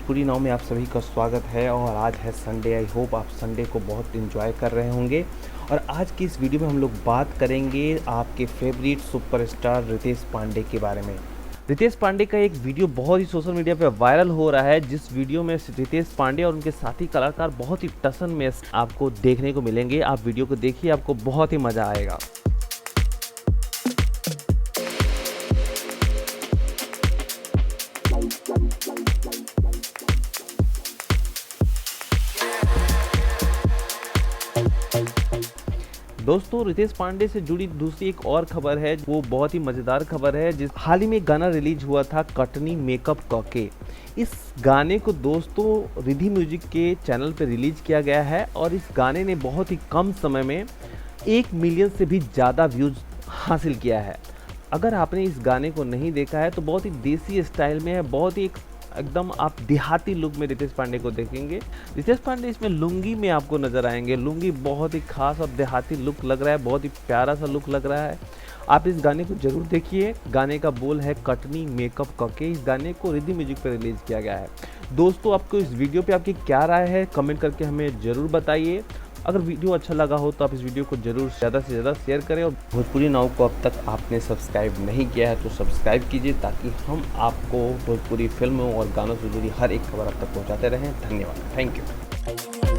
भोजपुरी नाव में आप सभी का स्वागत है। और आज है संडे। आई होप आप संडे को बहुत एंजॉय कर रहे होंगे। और आज की इस वीडियो में हम लोग बात करेंगे आपके फेवरेट सुपरस्टार रितेश पांडे के बारे में। रितेश पांडे का एक वीडियो बहुत ही सोशल मीडिया पे वायरल हो रहा है, जिस वीडियो में रितेश पांडे और उनके साथी कलाकार बहुत ही टसन में आपको देखने को मिलेंगे। आप वीडियो को देखिए, आपको बहुत ही मज़ा आएगा। दोस्तों, रितेश पांडे से जुड़ी दूसरी एक और खबर है, वो बहुत ही मज़ेदार खबर है। जिस हाल ही में गाना रिलीज हुआ था कटनी मेकअप कके। इस गाने को दोस्तों रिधि म्यूजिक के चैनल पे रिलीज किया गया है और इस गाने ने बहुत ही कम समय में 1 मिलियन से भी ज़्यादा व्यूज़ हासिल किया है। अगर आपने इस गाने को नहीं देखा है तो बहुत ही देसी स्टाइल में है, बहुत ही एकदम आप देहाती लुक में रितेश पांडे को देखेंगे। रितेश पांडे इसमें लुंगी में आपको नज़र आएंगे। लुंगी बहुत ही खास और देहाती लुक लग रहा है, बहुत ही प्यारा सा लुक लग रहा है। आप इस गाने को जरूर देखिए। गाने का बोल है कटनी मेकअप करके। इस गाने को रिधि म्यूजिक पर रिलीज़ किया गया है। दोस्तों, आपको इस वीडियो पे आपकी क्या राय है, कमेंट करके हमें ज़रूर बताइए। अगर वीडियो अच्छा लगा हो तो आप इस वीडियो को जरूर ज़्यादा से ज़्यादा शेयर करें। और भोजपुरी नाव को अब तक आपने सब्सक्राइब नहीं किया है तो सब्सक्राइब कीजिए, ताकि हम आपको भोजपुरी फिल्मों और गानों से जुड़ी हर एक खबर अब तक पहुंचाते रहें। धन्यवाद। Thank you.